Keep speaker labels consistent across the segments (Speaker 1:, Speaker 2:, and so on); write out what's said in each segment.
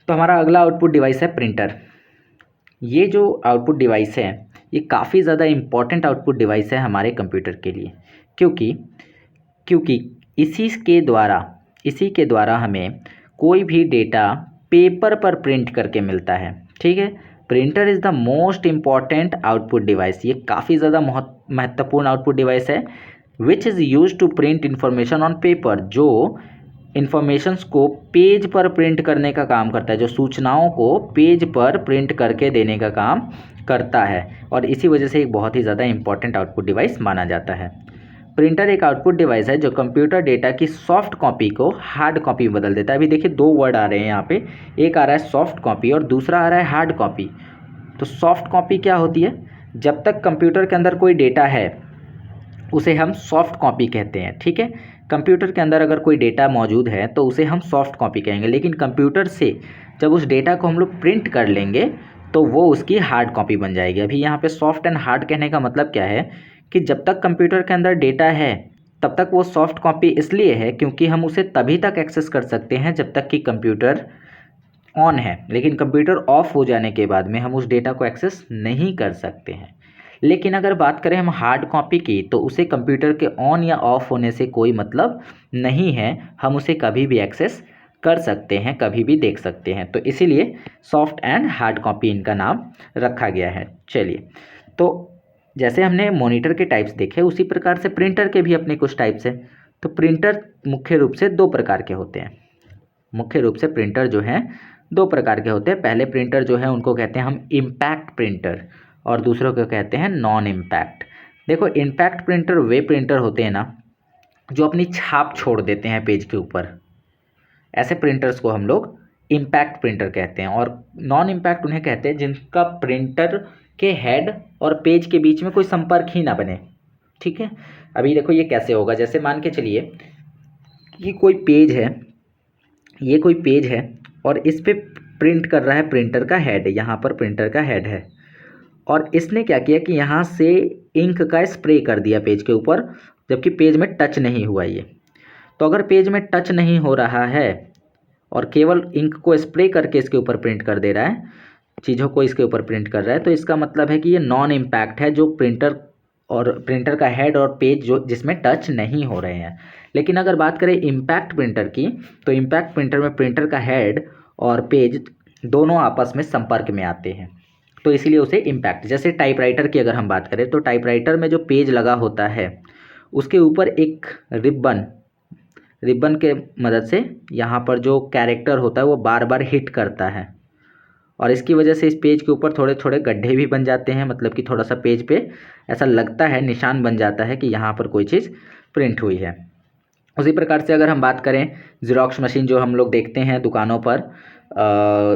Speaker 1: तो हमारा अगला आउटपुट डिवाइस है प्रिंटर। ये जो आउटपुट डिवाइस है ये काफ़ी ज़्यादा इम्पॉर्टेंट आउटपुट डिवाइस है हमारे कंप्यूटर के लिए, क्योंकि क्योंकि इसी के द्वारा हमें कोई भी डेटा पेपर पर प्रिंट करके मिलता है। ठीक है, printer is the most important output device. ये काफ़ी ज़्यादा महत्वपूर्ण आउटपुट डिवाइस है which is use to print information on paper, जो इन्फॉर्मेशंस को पेज पर प्रिंट करने का काम करता है, जो सूचनाओं को पेज पर प्रिंट करके देने का काम करता है, और इसी वजह से एक बहुत ही ज़्यादा इंपॉर्टेंट आउटपुट डिवाइस माना जाता है। प्रिंटर एक आउटपुट डिवाइस है जो कंप्यूटर डेटा की सॉफ्ट कॉपी को हार्ड कॉपी में बदल देता है। अभी देखिए दो वर्ड आ रहे हैं यहाँ पे, एक आ रहा है सॉफ्ट कॉपी और दूसरा आ रहा है हार्ड कॉपी। तो सॉफ्ट कॉपी क्या होती है? जब तक कंप्यूटर के अंदर कोई डेटा है उसे हम सॉफ्ट कॉपी कहते हैं। ठीक है, कंप्यूटर के अंदर अगर कोई डेटा मौजूद है तो उसे हम सॉफ्ट कॉपी कहेंगे, लेकिन कंप्यूटर से जब उस डेटा को हम लोग प्रिंट कर लेंगे तो वो उसकी हार्ड कॉपी बन जाएगी। अभी यहाँ पे सॉफ्ट एंड हार्ड कहने का मतलब क्या है कि जब तक कंप्यूटर के अंदर डेटा है तब तक वो सॉफ्ट कॉपी इसलिए है क्योंकि हम उसे तभी तक एक्सेस कर सकते हैं जब तक कि कंप्यूटर ऑन है, लेकिन कंप्यूटर ऑफ हो जाने के बाद में हम उस डेटा को एक्सेस नहीं कर सकते हैं। लेकिन अगर बात करें हम हार्ड कॉपी की तो उसे कंप्यूटर के ऑन या ऑफ होने से कोई मतलब नहीं है, हम उसे कभी भी एक्सेस कर सकते हैं, कभी भी देख सकते हैं। तो इसीलिए सॉफ्ट एंड हार्ड कॉपी इनका नाम रखा गया है। चलिए, तो जैसे हमने मॉनिटर के टाइप्स देखे उसी प्रकार से प्रिंटर के भी अपने कुछ टाइप्स हैं। तो प्रिंटर मुख्य रूप से दो प्रकार के होते हैं। मुख्य रूप से प्रिंटर जो हैं दो प्रकार के होते हैं। पहले प्रिंटर जो है उनको कहते हैं हम इम्पैक्ट प्रिंटर और दूसरों को कहते हैं नॉन इम्पैक्ट। देखो, इम्पैक्ट प्रिंटर वे प्रिंटर होते हैं ना जो अपनी छाप छोड़ देते हैं पेज के ऊपर, ऐसे प्रिंटर्स को हम लोग इम्पैक्ट प्रिंटर कहते हैं। और नॉन इम्पैक्ट उन्हें कहते हैं जिनका प्रिंटर के हेड और पेज के बीच में कोई संपर्क ही ना बने। ठीक है, अभी देखो ये कैसे होगा, जैसे मान के चलिए ये कोई पेज है और इस पे प्रिंट कर रहा है प्रिंटर का हेड, यहाँ पर प्रिंटर का हेड है और इसने क्या किया कि यहाँ से इंक का स्प्रे कर दिया पेज के ऊपर, जबकि पेज में टच नहीं हुआ ये। तो अगर पेज में टच नहीं हो रहा है और केवल इंक को स्प्रे करके इसके ऊपर प्रिंट कर दे रहा है, चीज़ों को इसके ऊपर प्रिंट कर रहा है, तो इसका मतलब है कि ये नॉन इम्पैक्ट है, जो प्रिंटर का हेड और पेज जो जिसमें टच नहीं हो रहे हैं। लेकिन अगर बात करें इम्पैक्ट प्रिंटर की तो इम्पैक्ट प्रिंटर में प्रिंटर का हेड और पेज दोनों आपस में संपर्क में आते हैं, तो इसीलिए उसे इम्पैक्ट। जैसे टाइपराइटर की अगर हम बात करें तो टाइपराइटर में जो पेज लगा होता है उसके ऊपर एक रिबन के मदद से यहाँ पर जो कैरेक्टर होता है वो बार बार हिट करता है और इसकी वजह से इस पेज के ऊपर थोड़े थोड़े गड्ढे भी बन जाते हैं, मतलब कि थोड़ा सा पेज पे ऐसा लगता है, निशान बन जाता है कि यहाँ पर कोई चीज़ प्रिंट हुई है। उसी प्रकार से अगर हम बात करें ज़ेरॉक्स मशीन जो हम लोग देखते हैं दुकानों पर,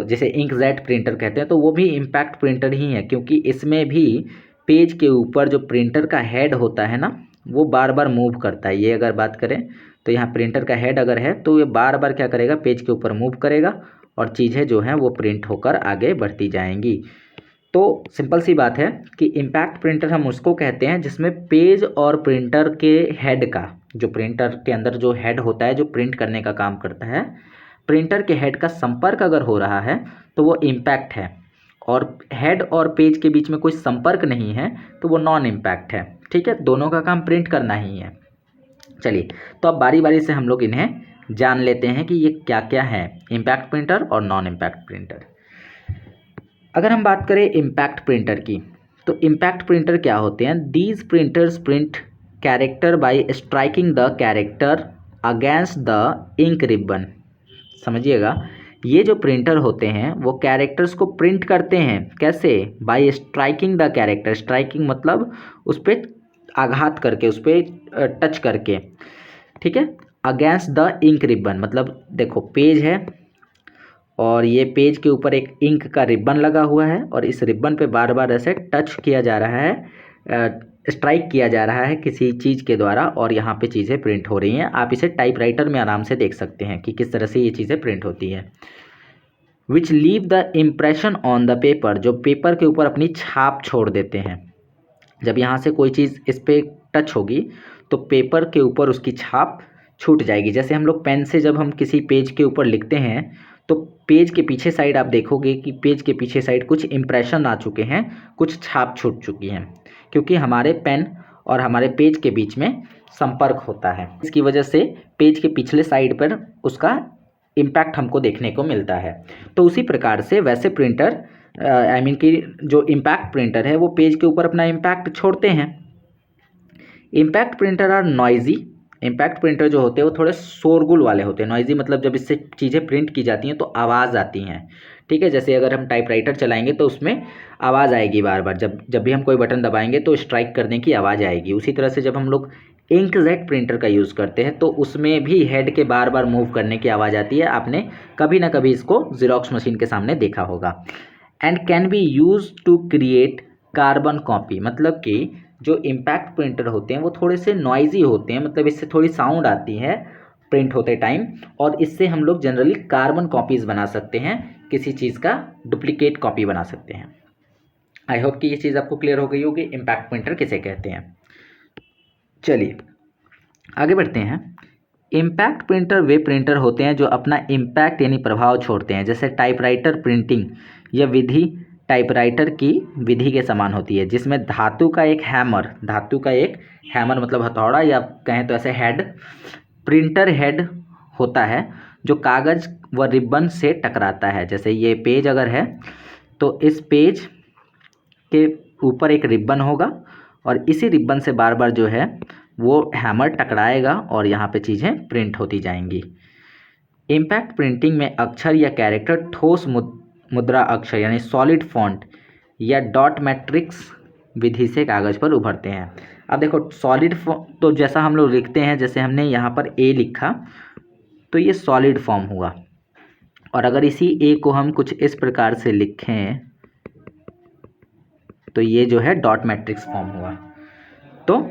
Speaker 1: जिसे इंकजेट प्रिंटर कहते हैं, तो वो भी इम्पैक्ट प्रिंटर ही है, क्योंकि इसमें भी पेज के ऊपर जो प्रिंटर का हेड होता है ना वो बार बार मूव करता है। ये अगर बात करें तो यहाँ प्रिंटर का हेड अगर है तो ये बार बार क्या करेगा, पेज के ऊपर मूव करेगा और चीज़ें जो हैं वो प्रिंट होकर आगे बढ़ती जाएंगी। तो सिंपल सी बात है कि इम्पैक्ट प्रिंटर हम उसको कहते हैं जिसमें पेज और प्रिंटर के हेड का, जो प्रिंटर के अंदर जो हेड होता है जो प्रिंट करने का काम करता है, प्रिंटर के हेड का संपर्क अगर हो रहा है तो वो इम्पैक्ट है, और हेड और पेज के बीच में कोई संपर्क नहीं है तो वो नॉन इम्पैक्ट है। ठीक है, दोनों का काम प्रिंट करना ही है। चलिए, तो अब बारी बारी से हम लोग इन्हें जान लेते हैं कि ये क्या क्या है, इम्पैक्ट प्रिंटर और नॉन इम्पैक्ट प्रिंटर। अगर हम बात करें इम्पैक्ट प्रिंटर की तो इम्पैक्ट प्रिंटर क्या होते हैं? These printers print character by striking the character against the ink ribbon. समझिएगा, ये जो प्रिंटर होते हैं वो कैरेक्टर्स को प्रिंट करते हैं, कैसे? Bye striking the character. Striking मतलब उस पर आघात करके, उस पर टच करके। ठीक है, अगेंस्ट द इंक रिबन मतलब देखो पेज है और ये पेज के ऊपर एक इंक का रिबन लगा हुआ है और इस रिबन पे बार बार ऐसे टच किया जा रहा है, स्ट्राइक किया जा रहा है किसी चीज़ के द्वारा और यहाँ पे चीज़ें प्रिंट हो रही हैं। आप इसे टाइपराइटर में आराम से देख सकते हैं कि किस तरह से ये चीज़ें प्रिंट होती हैं। Which leave the impression on the paper, जो पेपर के ऊपर अपनी छाप छोड़ देते हैं। जब यहाँ से कोई चीज़ इस पर टच होगी तो पेपर के ऊपर उसकी छाप छूट जाएगी। जैसे हम लोग पेन से जब हम किसी पेज के ऊपर लिखते हैं तो पेज के पीछे साइड आप देखोगे कि पेज के पीछे साइड कुछ इम्प्रेशन आ चुके हैं, कुछ छाप छूट चुकी हैं, क्योंकि हमारे पेन और हमारे पेज के बीच में संपर्क होता है। इसकी वजह से पेज के पिछले साइड पर उसका इम्पैक्ट हमको देखने को मिलता है। तो उसी प्रकार से वैसे प्रिंटर कि जो इम्पैक्ट प्रिंटर है वो पेज के ऊपर अपना इम्पैक्ट छोड़ते हैं। Impact printer are noisy. Impact printer जो होते हैं वो थोड़े शोरगुल वाले होते हैं। नॉइजी मतलब जब इससे चीज़ें प्रिंट की जाती हैं तो आवाज़ आती हैं, ठीक है। जैसे अगर हम टाइपराइटर चलाएंगे तो उसमें आवाज़ आएगी बार बार, जब भी हम कोई बटन दबाएंगे तो स्ट्राइक करने की आवाज़ आएगी। उसी तरह से जब हम लोग इंकजेट प्रिंटर का यूज़ करते हैं तो उसमें भी हेड के बार बार मूव करने की आवाज़ आती है। आपने कभी ना कभी इसको ज़ेरॉक्स मशीन के सामने देखा होगा। And can be use to create carbon copy, मतलब कि जो इम्पैक्ट प्रिंटर होते हैं वो थोड़े से नॉइजी होते हैं, मतलब इससे थोड़ी साउंड आती है प्रिंट होते टाइम, और इससे हम लोग जनरली कार्बन कॉपीज़ बना सकते हैं, किसी चीज़ का डुप्लीकेट कॉपी बना सकते हैं। आई होप कि ये चीज़ आपको क्लियर हो गई होगी इम्पैक्ट प्रिंटर किसे कहते हैं। चलिए आगे बढ़ते हैं। इम्पैक्ट प्रिंटर वे प्रिंटर होते हैं जो अपना इम्पैक्ट यानी प्रभाव छोड़ते हैं। जैसे टाइपराइटर प्रिंटिंग, यह विधि टाइपराइटर की विधि के समान होती है, जिसमें धातु का एक हैमर मतलब हथौड़ा, या कहें तो ऐसे हेड, प्रिंटर हेड होता है जो कागज़ व रिबन से टकराता है। जैसे ये पेज अगर है तो इस पेज के ऊपर एक रिबन होगा और इसी रिबन से बार बार जो है वो हैमर टकराएगा और यहाँ पे चीज़ें प्रिंट होती जाएंगी। इम्पैक्ट प्रिंटिंग में अक्षर या कैरेक्टर ठोस मुद्रा अक्षर यानी सॉलिड फॉन्ट या डॉट मैट्रिक्स विधि से कागज़ पर उभरते हैं। अब देखो सॉलिड तो जैसा हम लोग लिखते हैं, जैसे हमने यहाँ पर ए लिखा तो ये सॉलिड फॉर्म हुआ, और अगर इसी ए को हम कुछ इस प्रकार से लिखें तो ये जो है डॉट मैट्रिक्स फॉर्म हुआ। तो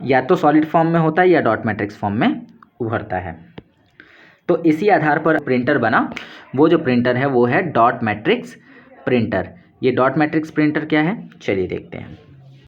Speaker 1: या तो सॉलिड फॉर्म में होता है या डॉट मैट्रिक्स फॉर्म में उभरता है। तो इसी आधार पर प्रिंटर बना। वो जो प्रिंटर है वो है डॉट मैट्रिक्स प्रिंटर। ये डॉट मैट्रिक्स प्रिंटर क्या है, चलिए देखते हैं।